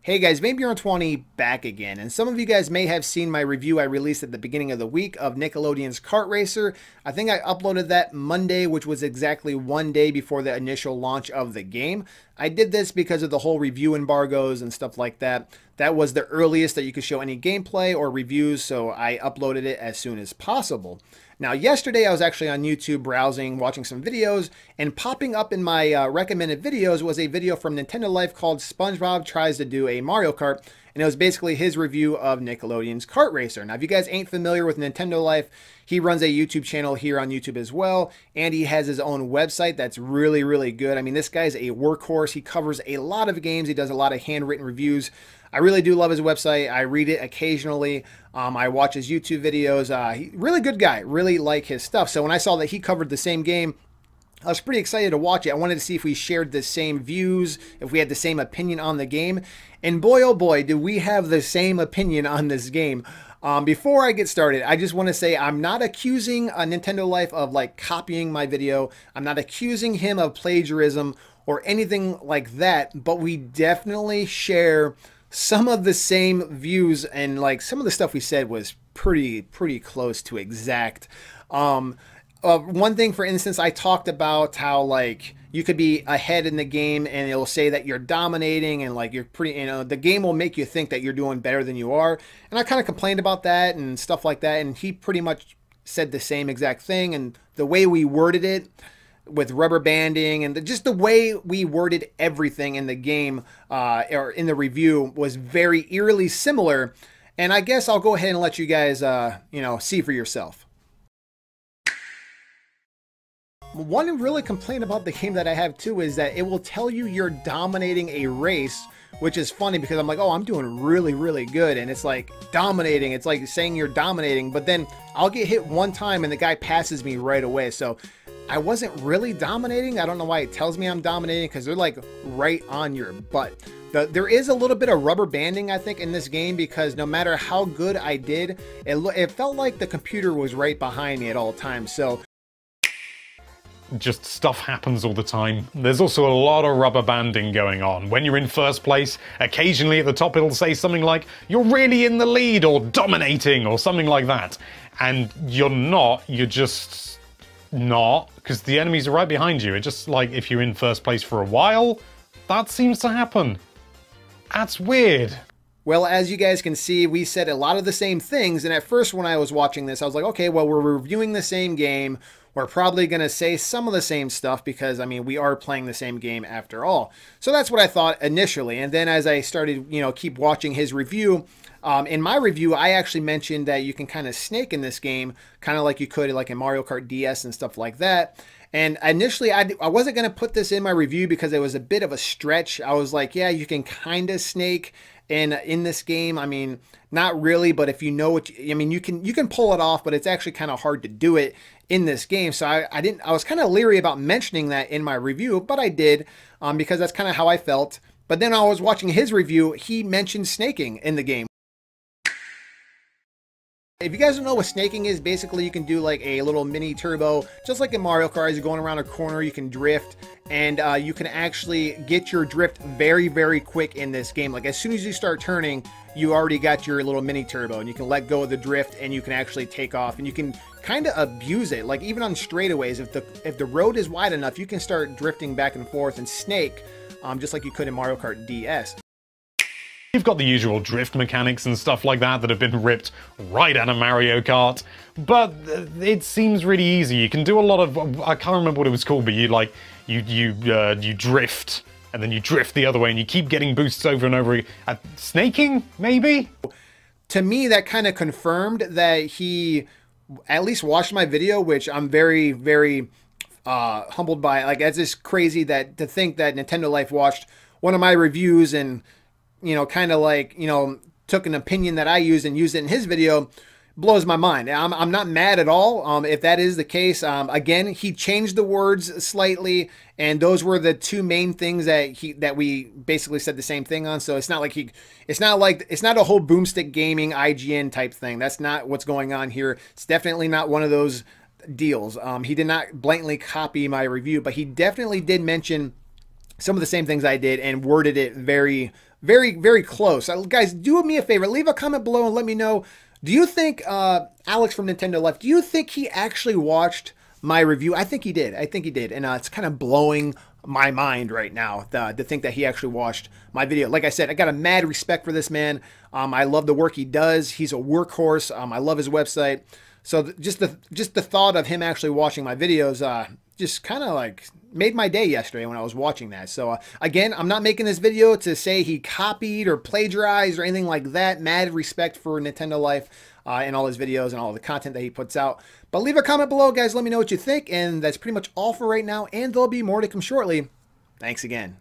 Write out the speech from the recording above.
Hey guys, VameBjorn20 back again, and some of you guys may have seen my review I released at the beginning of the week of Nickelodeon's Kart Racer. I think I uploaded that Monday, which was exactly one day before the initial launch of the game. I did this because of the whole review embargoes and stuff like that. That was the earliest that you could show any gameplay or reviews, so I uploaded it as soon as possible. Now, yesterday I was actually on YouTube browsing, watching some videos, and popping up in my recommended videos was a video from Nintendo Life called SpongeBob Tries to Do a Mario Kart, and it was basically his review of Nickelodeon's Kart Racer. Now, if you guys ain't familiar with Nintendo Life, he runs a YouTube channel here on YouTube as well, and he has his own website that's really, really good. I mean, this guy's a workhorse. He covers a lot of games. He does a lot of handwritten reviews. I really do love his website. I read it occasionally. I watch his YouTube videos. Really good guy. Really like his stuff. So when I saw that he covered the same game, I was pretty excited to watch it. I wanted to see if we shared the same views, if we had the same opinion on the game. And boy, oh boy, do we have the same opinion on this game. Before I get started, I just want to say I'm not accusing Nintendo Life of like copying my video. I'm not accusing him of plagiarism or anything like that, but we definitely share some of the same views, and like some of the stuff we said was pretty close to exact. One thing, for instance, I talked about how like you could be ahead in the game and it'll say that you're dominating and like you're pretty, the game will make you think that you're doing better than you are. And I kind of complained about that and stuff like that. And he pretty much said the same exact thing. And the way we worded it with rubber banding and just the way we worded everything in the game or in the review was very eerily similar. And I guess I'll go ahead and let you guys, see for yourself. One really complaint about the game that I have too is that it will tell you you're dominating a race, which is funny because I'm like, oh, I'm doing really good. And it's like dominating. It's like saying you're dominating, but then I'll get hit one time and the guy passes me right away. So I wasn't really dominating. I don't know why it tells me I'm dominating because they're like right on your butt. There is a little bit of rubber banding, I think, in this game because no matter how good I did, it felt like the computer was right behind me at all times. So just stuff happens all the time. There's also a lot of rubber banding going on. When you're in first place, occasionally at the top it'll say something like, you're really in the lead or dominating or something like that. And you're not, you're just not, because the enemies are right behind you. It's just like if you're in first place for a while, that seems to happen. That's weird. Well, as you guys can see, we said a lot of the same things. And at first when I was watching this, I was like, okay, well, we're reviewing the same game. We're probably going to say some of the same stuff because, I mean, we are playing the same game after all. So that's what I thought initially. And then as I started, keep watching his review, in my review, I actually mentioned that you can kind of snake in this game, kind of like you could like in Mario Kart DS and stuff like that. And initially, I wasn't going to put this in my review because it was a bit of a stretch. I was like, yeah, you can kind of snake in this game. I mean, not really, but if you know what you can pull it off, but it's actually kind of hard to do it in this game. So I was kind of leery about mentioning that in my review, but I did because that's kind of how I felt. But then I was watching his review, he mentioned snaking in the game. If you guys don't know what snaking is, basically you can do like a little mini turbo, just like in Mario Kart. As you're going around a corner, you can drift, and you can actually get your drift very quick in this game. Like as soon as you start turning, you already got your little mini turbo, and you can let go of the drift, and you can actually take off, and you can kind of abuse it. Like even on straightaways, if the road is wide enough, you can start drifting back and forth and snake, just like you could in Mario Kart DS. You've got the usual drift mechanics and stuff like that have been ripped right out of Mario Kart, but it seems really easy. You can do a lot of, I can't remember what it was called, but you drift, and then you drift the other way, and you keep getting boosts over and over. Snaking, maybe? To me, that kind of confirmed that he at least watched my video, which I'm very humbled by. Like, it's just crazy that to think that Nintendo Life watched one of my reviews and kind of like, took an opinion that I used and used it in his video, blows my mind. I'm not mad at all if that is the case. Again, he changed the words slightly, and those were the two main things that we basically said the same thing on. So it's not like it's not a whole Boomstick Gaming IGN type thing. That's not what's going on here. It's definitely not one of those deals. He did not blatantly copy my review, but he definitely did mention some of the same things I did and worded it very, very, very close. Guys, do me a favor. Leave a comment below and let me know. Do you think, Alex from Nintendo Life, do you think he actually watched my review? I think he did. I think he did. And it's kind of blowing my mind right now to think that he actually watched my video. Like I said, I got a mad respect for this man. I love the work he does. He's a workhorse. I love his website. So just the thought of him actually watching my videos just kind of like made my day yesterday when I was watching that. So again, I'm not making this video to say he copied or plagiarized or anything like that. Mad respect for Nintendo Life and all his videos and all the content that he puts out. But leave a comment below, guys. Let me know what you think. And that's pretty much all for right now. And there'll be more to come shortly. Thanks again.